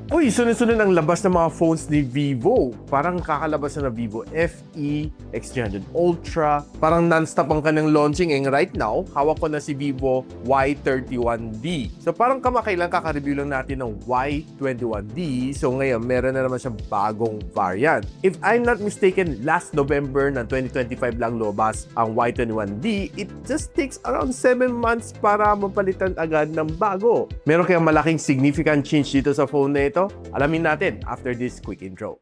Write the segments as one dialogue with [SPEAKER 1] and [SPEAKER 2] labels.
[SPEAKER 1] Uy, sunod-sunod ang labas ng mga phones ni Vivo. Parang kakalabas na Vivo FE, X300 Ultra. Parang non-stop ang kanyang launching. And right now, hawak ko na si vivo Y31d. So parang kamakailan kaka-review lang natin ng Y21d. So ngayon, meron na naman siyang bagong variant. If I'm not mistaken, last November ng 2025 lang lobas ang Y21d. It just takes around 7 months para mapalitan agad ng bago. Meron kayang malaking significant change dito sa phone na ito? Alamin natin after this quick intro.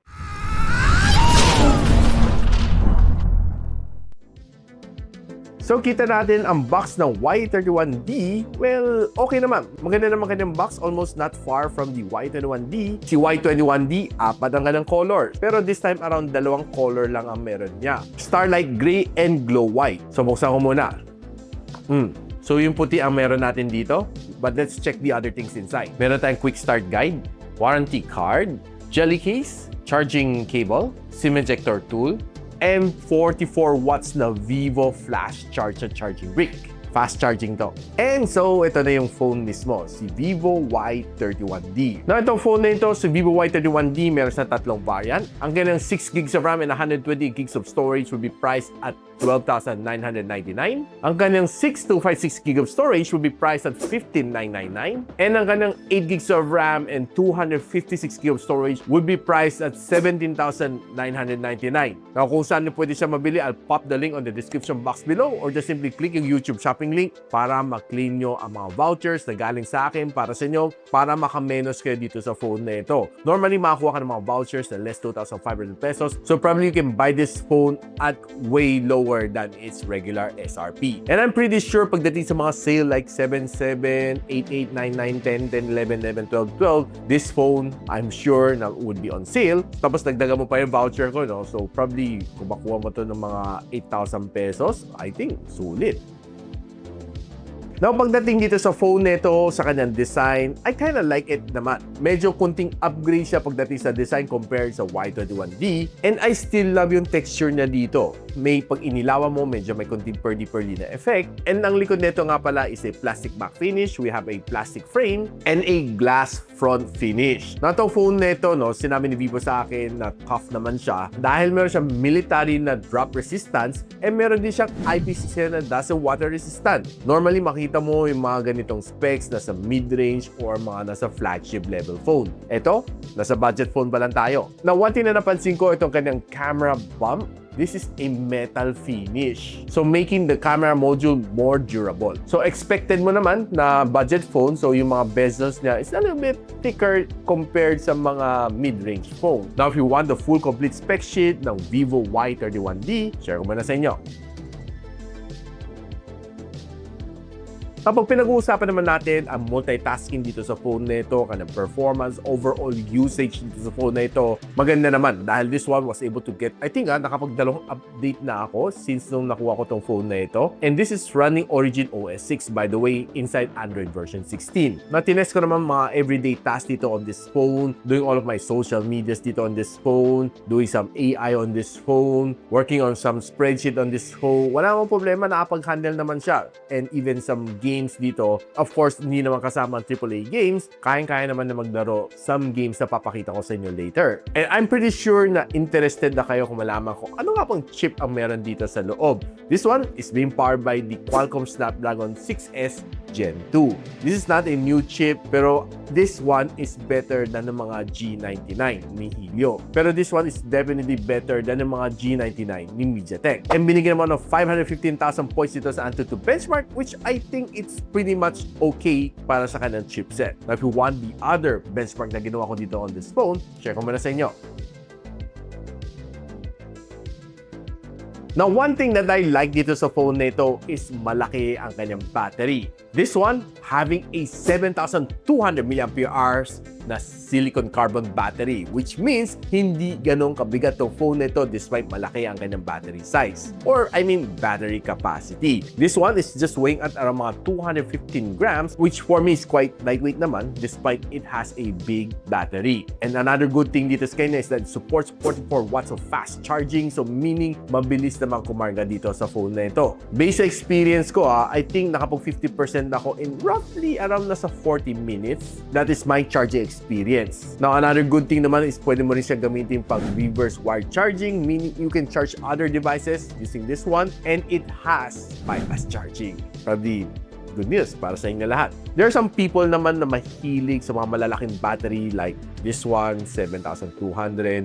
[SPEAKER 1] So kita natin ang box ng Y31d. Well, okay naman. Maganda naman kanyang box, almost not far from the Y21d. Si Y21d, apat ang kanyang color. Pero this time around, dalawang color lang ang meron niya. Starlight Gray and Glow White. So buksan ko muna. So yung puti ang meron natin dito. But let's check the other things inside. Meron tayong quick start guide, warranty card, jelly case, charging cable, SIM ejector tool, and 44 watts na Vivo flash charging brick. Fast charging to. And so, ito na yung phone mismo, si vivo Y31d. Now, itong phone na ito, si vivo Y31d, meron sa tatlong variant. Ang kanyang 6 gigs of RAM and 120 gigs of storage will be priced at 12,999. Ang kanyang 6256 gig of storage will be priced at 15,999. And ang kanyang 8 gigs of RAM and 256 gig of storage will be priced at 17,999. Now, kung saan niyo pwede siya mabili, I'll pop the link on the description box below or just simply click yung YouTube shopping link para ma-claim nyo ang mga vouchers na galing sa akin para sa inyo para makamenos kayo dito sa phone na ito. Normally, makakuha ka ng mga vouchers na less 2,500 pesos. So, probably you can buy this phone at way lower than its regular SRP. And I'm pretty sure pagdating sa mga sale like 7.7, 8.8, 9.9, 10, 10, 11, 11, 12, 12, this phone, I'm sure na would be on sale. Tapos nagdagan mo pa yung voucher ko, no? So, probably kung makuha mo to ng mga 8,000 pesos, I think, sulit. Now, pagdating dito sa phone nito, sa kanyang design, I kinda like it naman. Medyo kunting upgrade siya pagdating sa design compared sa Y21d. And I still love yung texture niya dito. May pag inilawan mo, medyo may kunting pearly na effect. And ang likod nito nga pala is a plastic back finish. We have a plastic frame and a glass front finish. Now, itong phone nito, no, sinabi ni Vivo sa akin na tough naman siya dahil meron siyang military na drop resistance and meron din siyang IP67 na doesn't water resistant. Normally, makita mo yung mga ganitong specs nasa mid-range or mga nasa flagship level phone. Ito, nasa budget phone pa lang tayo. Now, one thing na napansin ko, itong kanyang camera bump, this is a metal finish. So, making the camera module more durable. So, expected mo naman na budget phone, so yung mga bezels niya is a little bit thicker compared sa mga mid-range phone. Now, if you want the full complete spec sheet ng vivo Y31d, share ko muna sa inyo. Kapag pinag-uusapan naman natin ang multitasking dito sa phone na ito, kanyang performance, overall usage dito sa phone na ito, maganda naman dahil this one was able to get, I think nakapagdalawang update na ako since nung nakuha ko tong phone na ito. And this is running Origin OS 6 by the way, inside Android version 16. Na tinest ko naman mga everyday tasks dito on this phone, doing all of my social medias dito on this phone, doing some AI on this phone, working on some spreadsheet on this phone. Wala namang problema, nakapag-handle naman siya. And even some games dito. Of course, hindi naman kasama ang AAA games. Kayang-kaya naman na maglaro some games na papakita ko sa inyo later. And I'm pretty sure na interested na kayo kung malaman ko ano nga pang chip ang meron dito sa loob. This one is being powered by the Qualcomm Snapdragon 6S Gen 2. This is not a new chip, pero this one is better than the mga G99 ni Helio. Pero this one is definitely better than the mga G99 ni MediaTek. And binigyan naman ng 515,000 points dito sa Antutu benchmark, which I think it's pretty much okay para sa kanyang chipset. Now, if you want the other benchmark na ginawa ko dito on this phone, share ko muna sa inyo. Now, one thing that I like dito sa phone na ito is malaki ang kanyang battery. This one, having a 7,200 mAh na silicon carbon battery, which means hindi ganong kabigat tong phone nito despite malaki ang kanyang battery size. Or, I mean, battery capacity. This one is just weighing at around mga 215 grams, which for me is quite lightweight naman despite it has a big battery. And another good thing dito sa kanya is that it supports 44 watts of fast charging, so meaning mabilis naman kumarga dito sa phone na ito. Based sa experience ko, I think nakapag 50% ako in roughly around nasa 40 minutes. That is my charging experience experience. Now, another good thing naman is pwede mo rin siya gamitin pag reverse wired charging, meaning you can charge other devices using this one, and it has bypass charging. Probably good news para sa inyo lahat. There are some people naman na mahilig sa mga malalaking battery like this one, 7,200,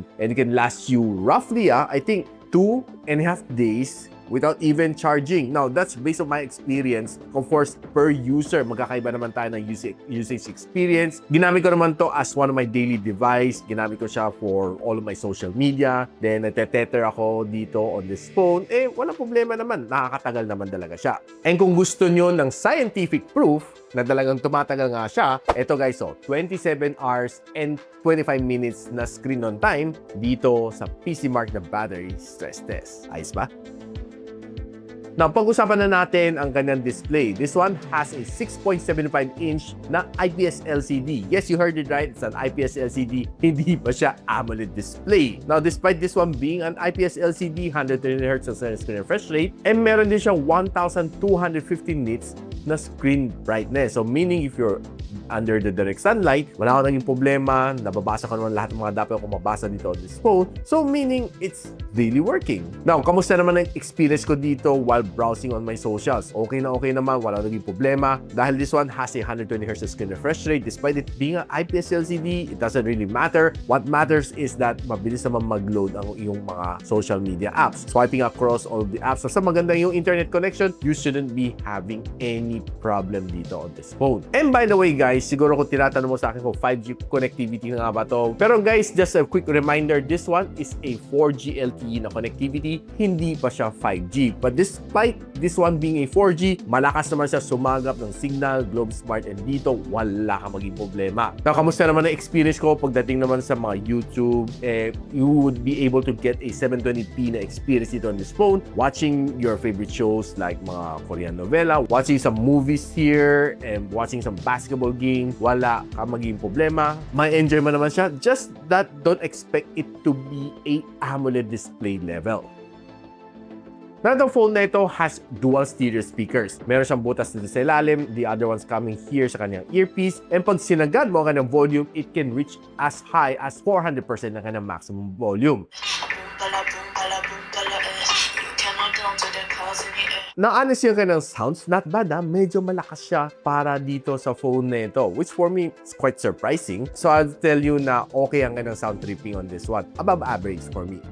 [SPEAKER 1] and it can last you roughly, I think, 2.5 days without even charging. Now, that's based on my experience. Of course, per user, magkakaiba naman tayo ng usage experience. Ginamit ko naman to as one of my daily device. Ginamit ko siya for all of my social media. Then, nagte-tether ako dito on this phone. Walang problema naman. Nakakatagal naman talaga siya. And kung gusto nyo ng scientific proof na talagang tumatagal nga siya, eto guys, 27 hours and 25 minutes na screen on time dito sa PC Mark na battery stress test. Ayos ba? Now, pag-usapan na natin ang kanyang display. This one has a 6.75-inch na IPS LCD. Yes, you heard it right. It's an IPS LCD. Hindi pa siya AMOLED display. Now, despite this one being an IPS LCD, 120Hz ang screen refresh rate, and meron din siyang 1,250 nits na screen brightness. So, meaning if you're under the direct sunlight, wala akong naging problema, nababasa ko naman lahat ng mga dapat akong mabasa dito on this phone. So, meaning it's really working. Now, kamusta naman ang experience ko dito while browsing on my socials? Okay na okay naman, wala naging problema. Dahil this one has a 120Hz screen refresh rate, despite it being an IPS LCD, it doesn't really matter. What matters is that mabilis naman mag-load ang iyong mga social media apps. Swiping across all of the apps. So, sa maganda yung internet connection, you shouldn't be having any problem dito on this phone. And by the way, guys, siguro kung tinatanong mo sa akin kung 5G connectivity na nga ba to. Pero guys, just a quick reminder, this one is a 4G LTE na connectivity, hindi pa siya 5G. But despite this one being a 4G, malakas naman siya sumagap ng signal, Globe Smart, and dito wala ka maging problema. Now, kamusta naman ang experience ko pagdating naman sa mga YouTube? You would be able to get a 720p na experience dito on this phone, watching your favorite shows like mga Korean novela, watching some movies here, and watching some basketball games. Wala ka maging problema. May enjoy mo naman siya. Just that, don't expect it to be a AMOLED display level. Now, the phone na ito has dual stereo speakers. Meron siyang butas dito sa ilalim, the other one's coming here sa kanyang earpiece. And pag sinagad mo ang kanyang volume, it can reach as high as 400% ng kanyang maximum volume. Now, honestly, yung kanyang sounds, not bad medyo malakas siya para dito sa phone na ito, which for me is quite surprising. So, I'll tell you na okay ang kanyang sound tripping on this one. Above average for me.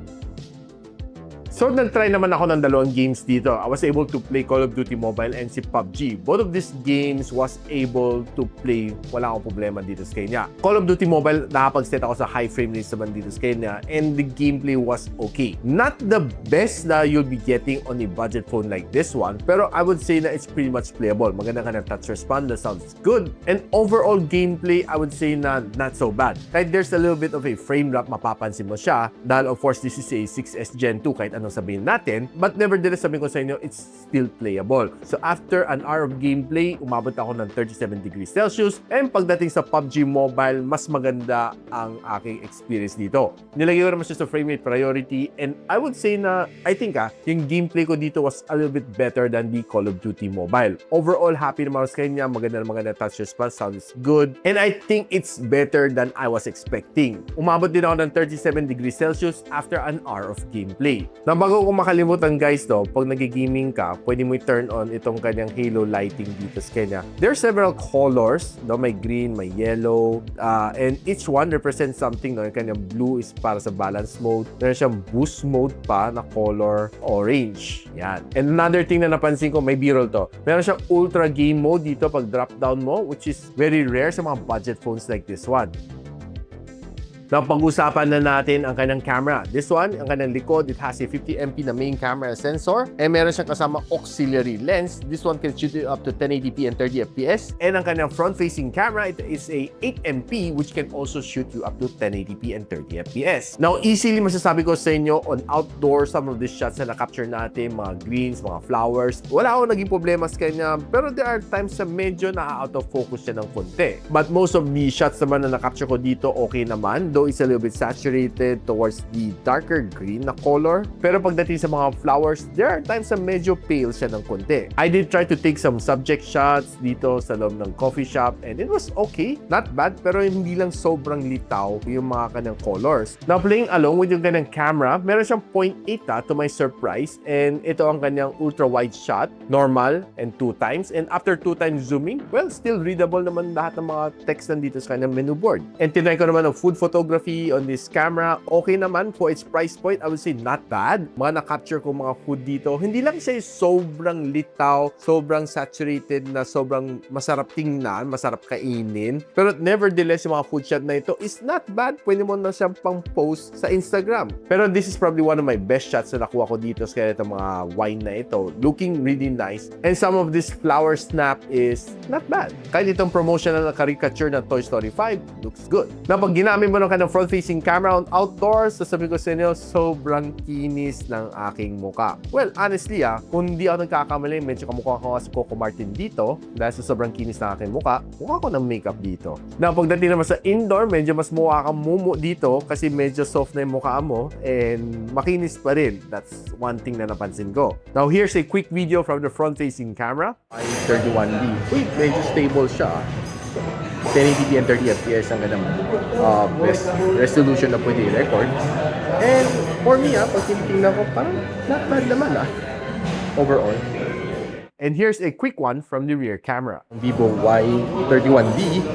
[SPEAKER 1] So, nag-try naman ako ng dalawang games dito. I was able to play Call of Duty Mobile and si PUBG. Both of these games was able to play. Wala akong problema dito sa kanya. Call of Duty Mobile, nakapag-set ako sa high frame rate naman dito sa kanya, and the gameplay was okay. Not the best na you'll be getting on a budget phone like this one, pero I would say na it's pretty much playable. Maganda ka ng touch response, the sounds good. And overall gameplay, I would say na not so bad. Kahit there's a little bit of a frame drop, mapapansin mo siya. Dahil of course, this is a 6S Gen 2, kahit anong sabihin natin, but nevertheless, sabihin ko sa inyo, it's still playable. So after an hour of gameplay, umabot ako ng 37 degrees Celsius, and pagdating sa PUBG Mobile, mas maganda ang aking experience dito. Nilagay ko naman siya sa frame rate priority, and I would say na, I think yung gameplay ko dito was a little bit better than the Call of Duty Mobile. Overall, happy naman ako sa kanya, maganda touch response, sounds good, and I think it's better than I was expecting. Umabot din ako ng 37 degrees Celsius after an hour of gameplay. Bago ko makalimutan guys pag nag-gaming ka, pwede mo i-turn on itong kanyang halo lighting dito sa kanya. There are several colors, may green, may yellow, and each one represents something. Yung kanyang blue is para sa balance mode. Meron siyang boost mode pa na color orange. Yan. And another thing na napansin ko, may b-roll to. Meron siyang ultra game mode dito pag drop down mo, which is very rare sa mga budget phones like this one. Now, pag-usapan na natin ang kanyang camera. This one, ang kanyang likod, it has a 50MP na main camera sensor. And meron siyang kasama auxiliary lens. This one can shoot it up to 1080p and 30fps. And ang kanyang front-facing camera, it is a 8MP which can also shoot you up to 1080p and 30fps. Now, easily masasabi ko sa inyo, on outdoor, some of the shots na na-capture natin, mga greens, mga flowers, wala akong naging problema sa kanya. Pero there are times na medyo na-out of focus siya ng konti. But most of the shots naman na na-capture ko dito, okay naman. though it's a little bit saturated towards the darker green na color. Pero pagdating sa mga flowers, there are times na medyo pale siya ng konti. I did try to take some subject shots dito sa loob ng coffee shop and it was okay. Not bad, pero hindi lang sobrang litaw yung mga kanyang colors. Now, playing along with yung kanyang camera, meron siyang 0.8 to my surprise, and ito ang kanyang ultra-wide shot, normal, and 2 times. And after 2 times zooming, well, still readable naman lahat ng mga text nandito sa kanyang menu board. And tinry ko naman ng food photography on this camera. Okay naman for its price point. I would say not bad. Mga na-capture ko mga food dito. Hindi lang siya sobrang litaw, sobrang saturated na sobrang masarap tingnan, masarap kainin. Pero nevertheless, yung mga food shot na ito is not bad. Pwede mo na siyang pang-post sa Instagram. Pero this is probably one of my best shots na nakuha ko dito sa itong mga wine na ito. Looking really nice. And some of this flower snap is not bad. Kahit itong promotional na caricature ng Toy Story 5, looks good. Na pag ginamit mo ng kanyang front-facing camera on outdoors, sasabihin ko sa inyo, sobrang kinis ng aking muka. Well, honestly kung hindi ako nagkakamali, medyo kamukha ko si Coco Martin dito dahil sa sobrang kinis ng aking muka, mukha ko ng makeup dito. Na pagdating naman sa indoor, medyo mas mukha kang mumu dito kasi medyo soft na yung mukha mo and makinis pa rin. That's one thing na napansin ko. Now, here's a quick video from the front-facing camera. Y31d. Uy, medyo stable siya. 1080p and 30 fps ang ganang best resolution na pwede i-record. And for me, pag tinitingnan ko, parang not bad naman overall. And here's a quick one from the rear camera. Vivo Y31d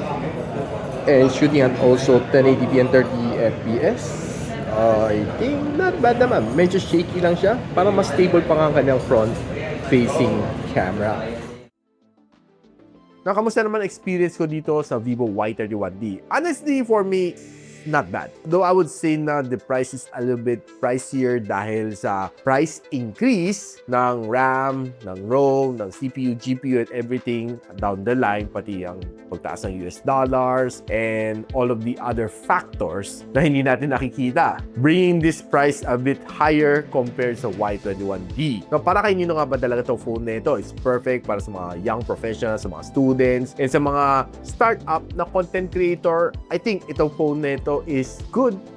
[SPEAKER 1] and shooting at also 1080p and 30 fps. I think not bad naman. Medyo shaky lang siya. Parang mas stable pa nga ang kanyang front-facing camera. Now, kamusta naman experience ko dito sa Vivo Y31d? Honestly, for me, not bad. Though I would say na the price is a little bit pricier dahil sa price increase ng RAM, ng ROM, ng CPU, GPU, and everything down the line, pati ang pagtaas ng US dollars and all of the other factors na hindi natin nakikita, bringing this price a bit higher compared sa Y31d. Now, para kay nino nga ba talaga itong phone na ito? It's perfect para sa mga young professionals, sa mga students, and sa mga startup na content creator. I think itong phone na ito is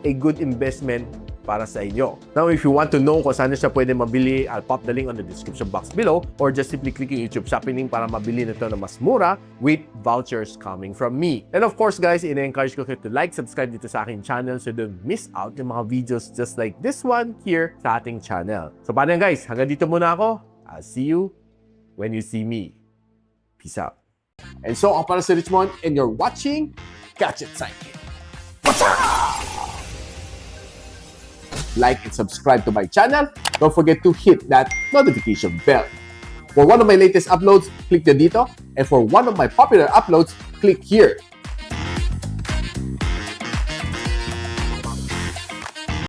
[SPEAKER 1] a good investment para sa inyo. Now, if you want to know kung saan siya pwede mabili, I'll pop the link on the description box below or just simply click yung YouTube shopping link para mabili nito na mas mura with vouchers coming from me. And of course, guys, ina-encourage ko kayo to like, subscribe dito sa aking channel so don't miss out yung mga videos just like this one here sa ating channel. So, paano yan, guys? Hanggang dito muna ako. I'll see you when you see me. Peace out. And so, ako para si Richmond and you're watching Gadget Sidekick. Like and subscribe to my channel. Don't forget to hit that notification bell. For one of my latest uploads, click the dito. And for one of my popular uploads, click here.